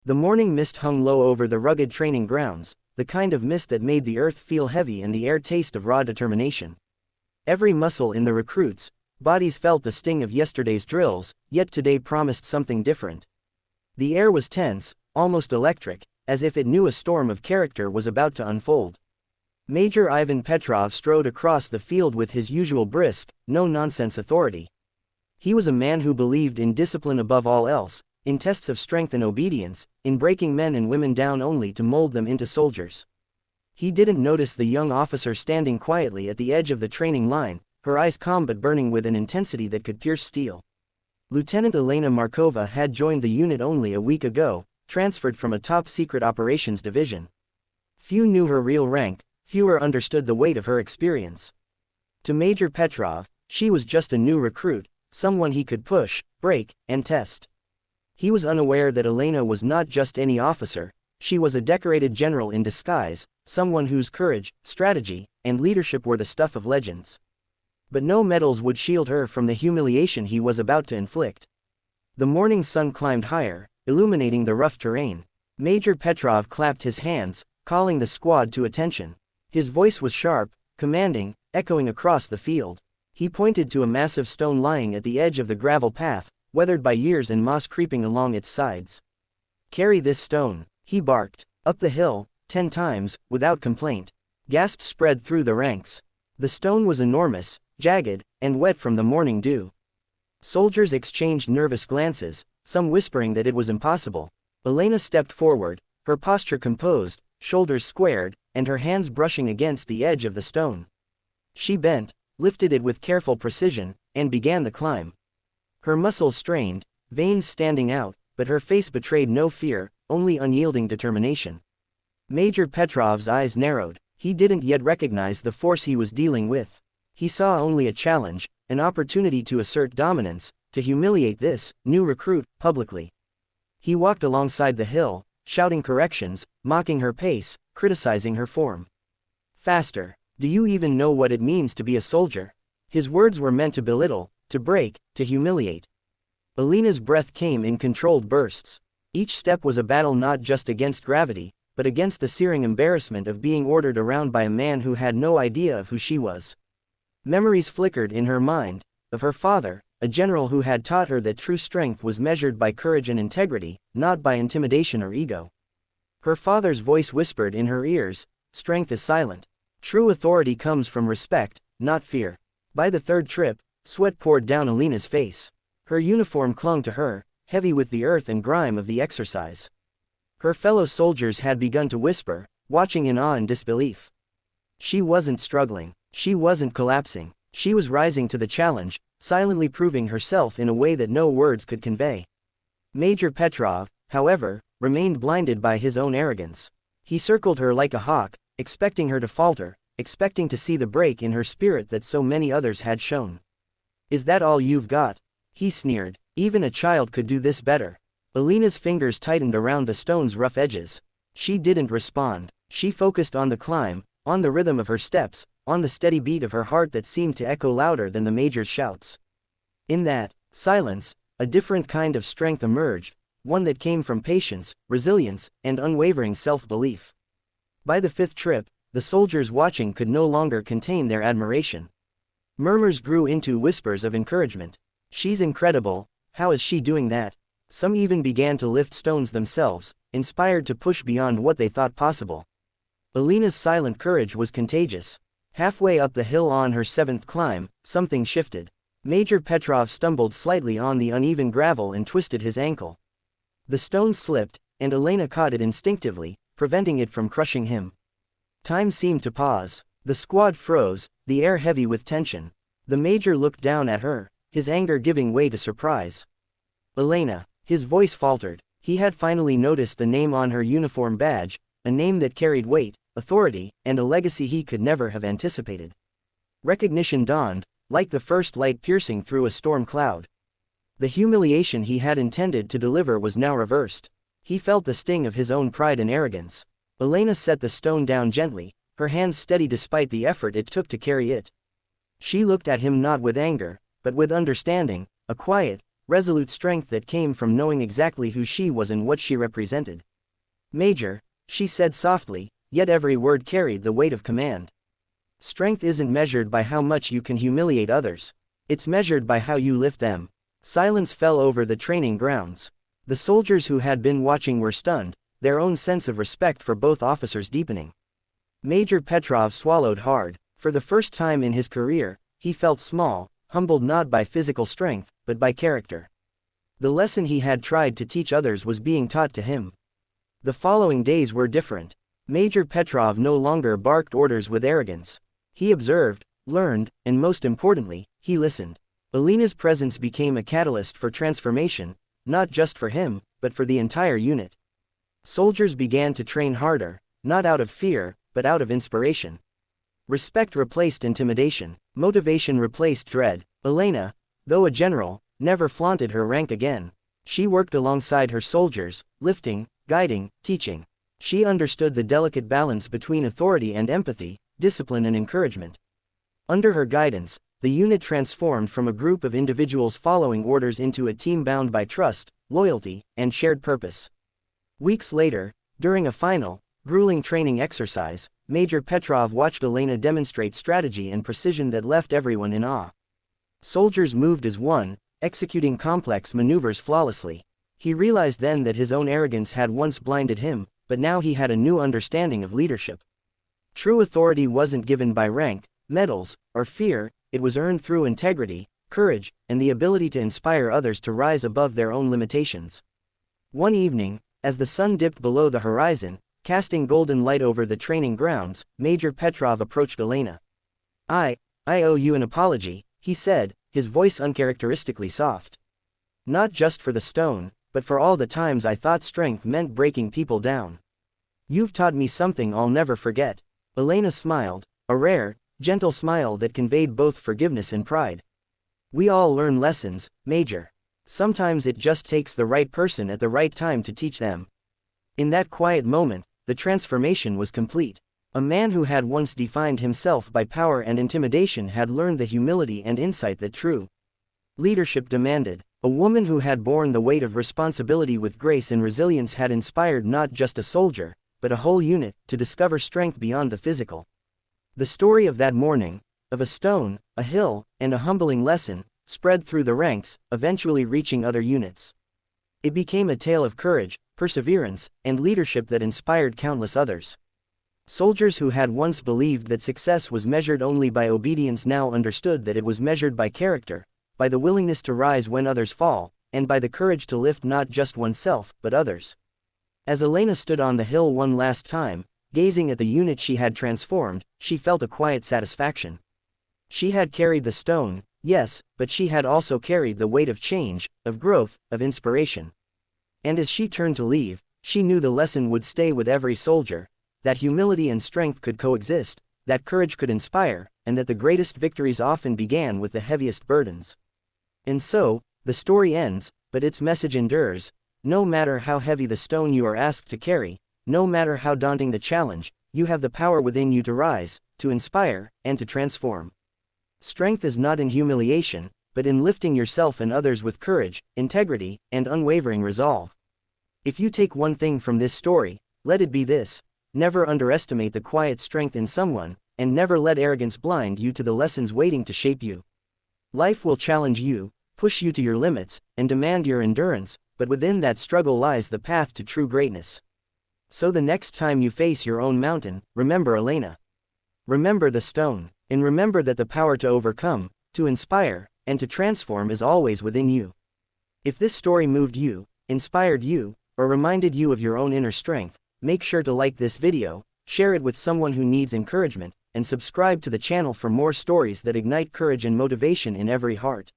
The morning mist hung low over the rugged training grounds, the kind of mist that made the earth feel heavy and the air taste of raw determination. Every muscle in the recruits' bodies felt the sting of yesterday's drills, yet today promised something different. The air was tense, almost electric, as if it knew a storm of character was about to unfold. Major Ivan Petrov strode across the field with his usual brisk, no-nonsense authority. He was a man who believed in discipline above all else, in tests of strength and obedience, in breaking men and women down only to mold them into soldiers. He didn't notice the young officer standing quietly at the edge of the training line, her eyes calm but burning with an intensity that could pierce steel. Lieutenant Elena Markova had joined the unit only a week ago, transferred from a top-secret operations division. Few knew her real rank, fewer understood the weight of her experience. To Major Petrov, she was just a new recruit, someone he could push, break, and test. He was unaware that Elena was not just any officer, she was a decorated general in disguise, someone whose courage, strategy, and leadership were the stuff of legends. But no medals would shield her from the humiliation he was about to inflict. The morning sun climbed higher, illuminating the rough terrain. Major Petrov clapped his hands, calling the squad to attention. His voice was sharp, commanding, echoing across the field. He pointed to a massive stone lying at the edge of the gravel path, weathered by years and moss creeping along its sides. "Carry this stone," he barked. Up the hill, 10 times, without complaint. Gasps spread through the ranks. The stone was enormous, jagged, and wet from the morning dew. Soldiers exchanged nervous glances, some whispering that it was impossible. Elena stepped forward, her posture composed, shoulders squared, and her hands brushing against the edge of the stone. She bent, lifted it with careful precision, and began the climb. Her muscles strained, veins standing out, but her face betrayed no fear, only unyielding determination. Major Petrov's eyes narrowed. He didn't yet recognize the force he was dealing with. He saw only a challenge, an opportunity to assert dominance, to humiliate this new recruit publicly. He walked alongside the hill, shouting corrections, mocking her pace, criticizing her form. "Faster. Do you even know what it means to be a soldier?" His words were meant to belittle, to break, to humiliate. Elena's breath came in controlled bursts. Each step was a battle not just against gravity, but against the searing embarrassment of being ordered around by a man who had no idea of who she was. Memories flickered in her mind, of her father, a general who had taught her that true strength was measured by courage and integrity, not by intimidation or ego. Her father's voice whispered in her ears, "Strength is silent. True authority comes from respect, not fear." By the third trip, sweat poured down Elena's face. Her uniform clung to her, heavy with the earth and grime of the exercise. Her fellow soldiers had begun to whisper, watching in awe and disbelief. She wasn't struggling. She wasn't collapsing. She was rising to the challenge, silently proving herself in a way that no words could convey. Major Petrov, however, remained blinded by his own arrogance. He circled her like a hawk, expecting her to falter, expecting to see the break in her spirit that so many others had shown. "Is that all you've got?" he sneered. "Even a child could do this better." Elena's fingers tightened around the stone's rough edges. She didn't respond. She focused on the climb, on the rhythm of her steps, on the steady beat of her heart that seemed to echo louder than the major's shouts. In that silence, a different kind of strength emerged, one that came from patience, resilience, and unwavering self-belief. By the fifth trip, the soldiers watching could no longer contain their admiration. Murmurs grew into whispers of encouragement. "She's incredible, how is she doing that?" Some even began to lift stones themselves, inspired to push beyond what they thought possible. Elena's silent courage was contagious. Halfway up the hill on her 7th climb, something shifted. Major Petrov stumbled slightly on the uneven gravel and twisted his ankle. The stone slipped, and Elena caught it instinctively, preventing it from crushing him. Time seemed to pause. The squad froze, the air heavy with tension. The major looked down at her, his anger giving way to surprise. "Elena." His voice faltered. He had finally noticed the name on her uniform badge, a name that carried weight, authority, and a legacy he could never have anticipated. Recognition dawned, like the first light piercing through a storm cloud. The humiliation he had intended to deliver was now reversed. He felt the sting of his own pride and arrogance. Elena set the stone down gently, her hands steady despite the effort it took to carry it. She looked at him not with anger, but with understanding, a quiet, resolute strength that came from knowing exactly who she was and what she represented. "Major," she said softly, yet every word carried the weight of command. "Strength isn't measured by how much you can humiliate others. It's measured by how you lift them." Silence fell over the training grounds. The soldiers who had been watching were stunned, their own sense of respect for both officers deepening. Major Petrov swallowed hard. For the first time in his career, he felt small, humbled not by physical strength, but by character. The lesson he had tried to teach others was being taught to him. The following days were different. Major Petrov no longer barked orders with arrogance. He observed, learned, and most importantly, he listened. Elena's presence became a catalyst for transformation, not just for him, but for the entire unit. Soldiers began to train harder, not out of fear, but out of inspiration. Respect replaced intimidation, motivation replaced dread. Elena, though a general, never flaunted her rank again. She worked alongside her soldiers, lifting, guiding, teaching. She understood the delicate balance between authority and empathy, discipline and encouragement. Under her guidance, the unit transformed from a group of individuals following orders into a team bound by trust, loyalty, and shared purpose. Weeks later, during a final, grueling training exercise, Major Petrov watched Elena demonstrate strategy and precision that left everyone in awe. Soldiers moved as one, executing complex maneuvers flawlessly. He realized then that his own arrogance had once blinded him, but now he had a new understanding of leadership. True authority wasn't given by rank, medals, or fear, it was earned through integrity, courage, and the ability to inspire others to rise above their own limitations. One evening, as the sun dipped below the horizon, casting golden light over the training grounds, Major Petrov approached Elena. I owe you an apology," he said, his voice uncharacteristically soft. "Not just for the stone, but for all the times I thought strength meant breaking people down. You've taught me something I'll never forget." Elena smiled, a rare, gentle smile that conveyed both forgiveness and pride. "We all learn lessons, Major. Sometimes it just takes the right person at the right time to teach them." In that quiet moment, the transformation was complete. A man who had once defined himself by power and intimidation had learned the humility and insight that true leadership demanded. A woman who had borne the weight of responsibility with grace and resilience had inspired not just a soldier, but a whole unit, to discover strength beyond the physical. The story of that morning, of a stone, a hill, and a humbling lesson, spread through the ranks, eventually reaching other units. It became a tale of courage, perseverance, and leadership that inspired countless others. Soldiers who had once believed that success was measured only by obedience now understood that it was measured by character, by the willingness to rise when others fall, and by the courage to lift not just oneself, but others. As Elena stood on the hill one last time, gazing at the unit she had transformed, she felt a quiet satisfaction. She had carried the stone, yes, but she had also carried the weight of change, of growth, of inspiration. And as she turned to leave, she knew the lesson would stay with every soldier, that humility and strength could coexist, that courage could inspire, and that the greatest victories often began with the heaviest burdens. And so, the story ends, but its message endures. No matter how heavy the stone you are asked to carry, no matter how daunting the challenge, you have the power within you to rise, to inspire, and to transform. Strength is not in humiliation, but in lifting yourself and others with courage, integrity, and unwavering resolve. If you take one thing from this story, let it be this: never underestimate the quiet strength in someone, and never let arrogance blind you to the lessons waiting to shape you. Life will challenge you, push you to your limits, and demand your endurance, but within that struggle lies the path to true greatness. So the next time you face your own mountain, remember Elena. Remember the stone, and remember that the power to overcome, to inspire, and to transform is always within you. If this story moved you, inspired you, or reminded you of your own inner strength, make sure to like this video, share it with someone who needs encouragement, and subscribe to the channel for more stories that ignite courage and motivation in every heart.